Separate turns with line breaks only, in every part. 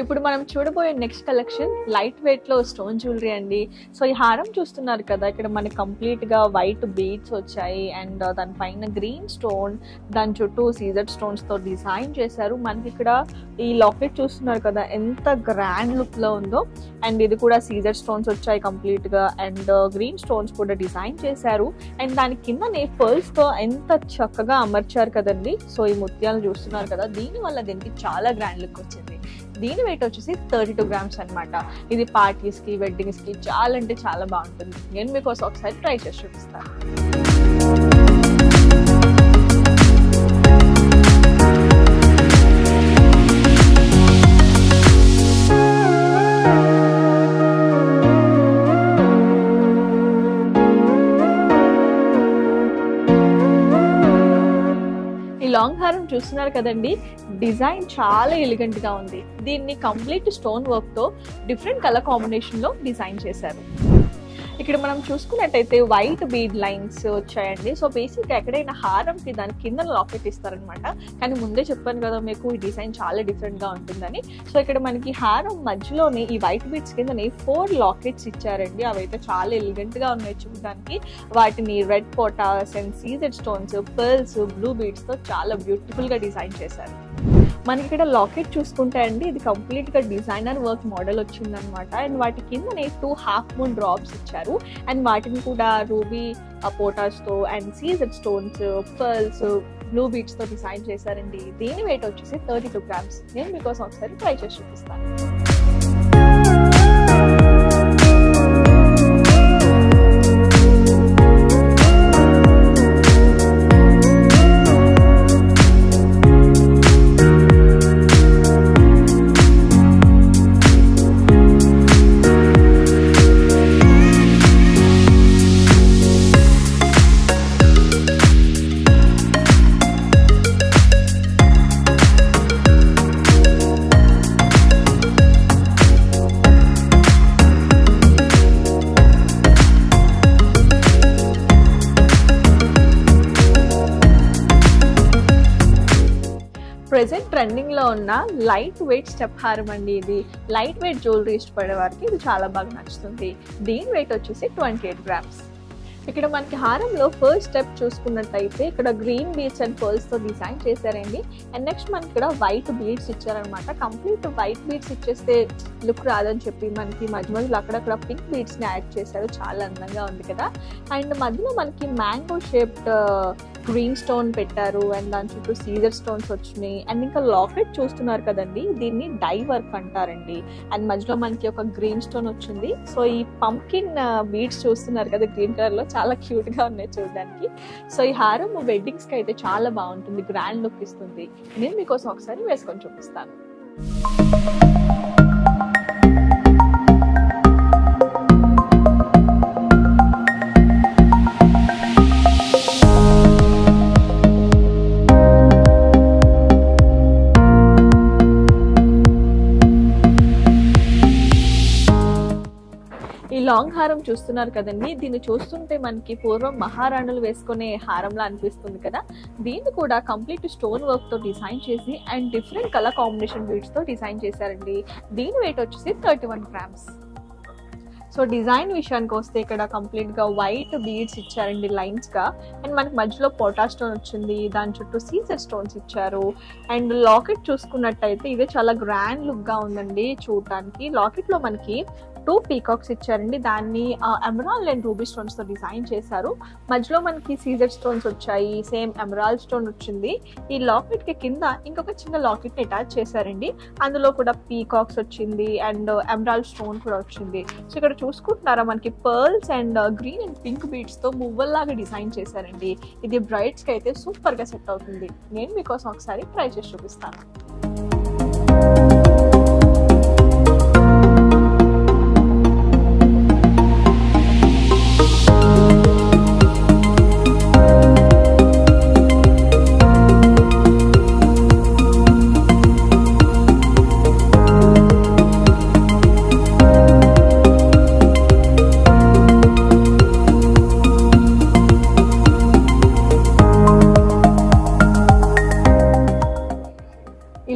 ఇప్పుడు మనం చూడబోయే నెక్స్ట్ కలెక్షన్ లైట్ వెయిట్ లో స్టోన్ జ్యువెలరీ అండి. సో ఈ హారం చూస్తున్నారు కదా, ఇక్కడ మనకి కంప్లీట్ గా వైట్ బీడ్స్ వచ్చాయి అండ్ దానిపైన గ్రీన్ స్టోన్, దాని చుట్టూ సీజర్ స్టోన్స్ తో డిజైన్ చేశారు. మనకి ఇక్కడ ఈ లాకెట్ చూస్తున్నారు కదా, ఎంత గ్రాండ్ లుక్ లో ఉందో. అండ్ ఇది కూడా సీజర్ స్టోన్స్ వచ్చాయి కంప్లీట్ గా, అండ్ గ్రీన్ స్టోన్స్ కూడా డిజైన్ చేశారు. అండ్ దాని కిందనే పర్ల్స్ తో ఎంత చక్కగా అమర్చారు కదండి. సో ఈ ముత్యాలు చూస్తున్నారు కదా, దీని వల్ల దీనికి చాలా గ్రాండ్ లుక్ వచ్చింది. దీని వెయిట్ వచ్చేసి 32 గ్రామ్స్ అనమాట. ఇది పార్టీస్ కి, వెడ్డింగ్స్ కి చాలా అంటే చాలా బాగుంటుంది. నేను మీకోసం ఒకసారి ట్రై చేసి చూపిస్తాను. లాంగ్ హారం చూస్తున్నారు కదండి, డిజైన్ చాలా ఎలిగెంట్ గా ఉంది. దీన్ని కంప్లీట్ స్టోన్ వర్క్ తో డిఫరెంట్ కలర్ కాంబినేషన్ లో డిజైన్ చేశారు. ఇక్కడ మనం చూసుకున్నట్టయితే వైట్ బీడ్ లైన్స్ వచ్చాయండి. సో బేసిక్గా ఎక్కడైనా హారంకి దాని కింద లాకెట్ ఇస్తారనమాట. కానీ ముందే చెప్పాను కదా మీకు, ఈ డిజైన్ చాలా డిఫరెంట్ గా ఉంటుందని. సో ఇక్కడ మనకి హారం మధ్యలోనే ఈ వైట్ బీడ్స్ కిందనే 4 లాకెట్స్ ఇచ్చారండి. అవైతే చాలా ఎలిగెంట్ గా ఉన్నాయి చూడడానికి. వాటిని రెడ్ పోటాస్ and CZ stones, pearls, blue beads తో చాలా బ్యూటిఫుల్ గా డిజైన్ చేశారు. మనకి ఇక్కడ లాకెట్ చూసుకుంటే అండి, ఇది కంప్లీట్ గా డిజైనర్ వర్క్ మోడల్ వచ్చిందనమాట. అండ్ వాటి కిందనే 2 హాఫ్ మూన్ డ్రాప్స్ ఇచ్చారు. అండ్ వాటిని కూడా రూబీ పోటాస్ తో and CZ stones, pearls, blue beads తో డిజైన్ చేశారండి. దీని వెయిట్ వచ్చేసి 32 గ్రామ్స్. నేను మీకోసం ఒకసారి ట్రై చేసి చూపిస్తాను. ప్రెసెంట్ ట్రెండింగ్ లో ఉన్న లైట్ వెయిట్ స్టెప్ హారం అండి. ఇది లైట్ వెయిట్ జ్యువెలరీ ఇష్టపడే వారికి ఇది చాలా బాగా నచ్చుతుంది. దీని వెయిట్ వచ్చేసి 28 గ్రామ్స్. ఇక్కడ మనకి హారంలో ఫస్ట్ స్టెప్ చూసుకున్నట్టయితే ఇక్కడ గ్రీన్ బీడ్స్ అండ్ పర్ల్స్ తో డిజైన్ చేశారండి. అండ్ నెక్స్ట్ మనకి ఇక్కడ వైట్ బీడ్స్ ఇచ్చారనమాట. కంప్లీట్ వైట్ బీడ్స్ ఇచ్చేస్తే లుక్ రాదని చెప్పి మనకి మధ్య మధ్యలో అక్కడక్కడ పింక్ బీడ్స్ ని యాడ్ చేశారు. చాలా అందంగా ఉంది కదా. అండ్ మధ్యలో మనకి మ్యాంగో షేప్డ్ గ్రీన్ స్టోన్ పెట్టారు. అండ్ దాని చుట్టూ సీజర్ స్టోన్స్ వచ్చినాయి. అండ్ ఇంకా లాకెట్ చూస్తున్నారు కదండి, దీన్ని డై వర్క్ అంటారండి. అండ్ మధ్యలో మనకి ఒక గ్రీన్ స్టోన్ వచ్చింది. సో ఈ పంకిన్ బీడ్స్ చూస్తున్నారు కదా గ్రీన్ కలర్ లో, చాలా క్యూట్ గా ఉన్నాయి చూడడానికి. సో ఈ హారం వెడ్డింగ్స్ కి అయితే చాలా బాగుంటుంది, గ్రాండ్ లుక్ ఇస్తుంది. నేను మీకోసం ఒకసారి వేసుకొని చూపిస్తాను. లాంగ్ హారం చూస్తున్నారు కదండి, దీన్ని చూస్తుంటే మనకి పూర్వం మహారాణులు వేసుకునే హారంలా అనిపిస్తుంది కదా. దీన్ని కూడా కంప్లీట్ స్టోన్ వర్క్ తో డిజైన్ చేసి and different colour combination beads తో డిజైన్ చేశారండి. దీని వెయిట్ వచ్చేసి 31 గ్రామ్స్. సో డిజైన్ విషయానికి వస్తే ఇక్కడ కంప్లీట్ గా వైట్ బీడ్స్ ఇచ్చారండి లైన్స్ గా. అండ్ మనకి మధ్యలో పోటా స్టోన్ వచ్చింది, దాని చుట్టూ సీజర్ స్టోన్స్ ఇచ్చారు. అండ్ లాకెట్ చూసుకున్నట్టయితే ఇదే చాలా గ్రాండ్ లుక్ గా ఉందండి చూడటానికి. లాకెట్ లో మనకి 2 పీకాక్స్ ఇచ్చారండి. దాన్ని ఎమరాల్డ్ అండ్ రూబీ స్టోన్స్ తో డిజైన్ చేశారు. మధ్యలో మనకి సీజర్ స్టోన్స్ వచ్చాయి, సేమ్ ఎమరాల్డ్ స్టోన్ వచ్చింది. ఈ లాకెట్ కి కింద ఇంకొక చిన్న లాకెట్ ని అటాచ్ చేశారండి. అందులో కూడా పీకాక్స్ వచ్చింది అండ్ ఎమరాల్డ్ స్టోన్ కూడా వచ్చింది. సో ఇక్కడ చూసుకుంటున్నారా, మనకి pearls and green and pink beads తో మువ్వల్లాగా డిజైన్ చేశారండి. ఇది బ్రైడ్స్ కి అయితే సూపర్ గా సెట్ అవుతుంది. నేను మీకోసం ఒకసారి ట్రై చేసి చూపిస్తాను.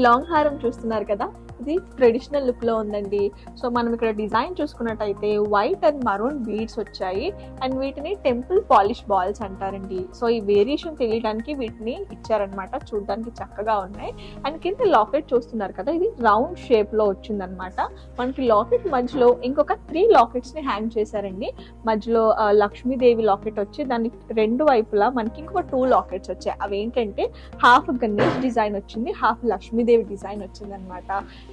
లాంగ్ హారం చూస్తున్నారు కదా, ఇది ట్రెడిషనల్ లుక్ లో ఉందండి. సో మనం ఇక్కడ డిజైన్ చూసుకున్నట్టయితే వైట్ అండ్ మరూన్ బీడ్స్ వచ్చాయి అండ్ వీటిని టెంపుల్ పాలిష్ బాల్స్ అంటారండి. సో ఈ వేరియేషన్ తెలియడానికి వీటిని ఇచ్చారనమాట, చూడడానికి చక్కగా ఉన్నాయి. అండ్ కింద లాకెట్ చూస్తున్నారు కదా, ఇది రౌండ్ షేప్ లో వచ్చిందనమాట. మనకి లాకెట్ మధ్యలో ఇంకొక 3 లాకెట్స్ ని హ్యాంగ్ చేశారండి. మధ్యలో లక్ష్మీదేవి లాకెట్ వచ్చి దాని 2 వైపులా మనకి ఇంకొక 2 లాకెట్స్ వచ్చాయి. అవి ఏంటంటే హాఫ్ గణేష్ డిజైన్ వచ్చింది, హాఫ్ లక్ష్మీదేవి డిజైన్ వచ్చింది అనమాట.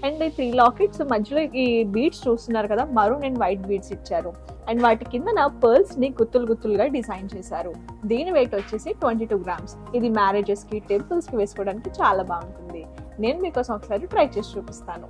అండ్ ఈ 3 లాకెట్స్ మధ్యలో ఈ బీడ్స్ చూస్తున్నారు కదా, మరూన్ అండ్ వైట్ బీడ్స్ ఇచ్చారు. అండ్ వాటి కింద పర్ల్స్ ని గుత్తులుగా డిజైన్ చేశారు. దీని వెయిట్ వచ్చేసి 22 grams. ఇది మ్యారేజెస్ కి, టెంపుల్స్ కి వేసుకోవడానికి చాలా బాగుంటుంది. నేను మీకోసం ఒకసారి ట్రై చేసి చూపిస్తాను.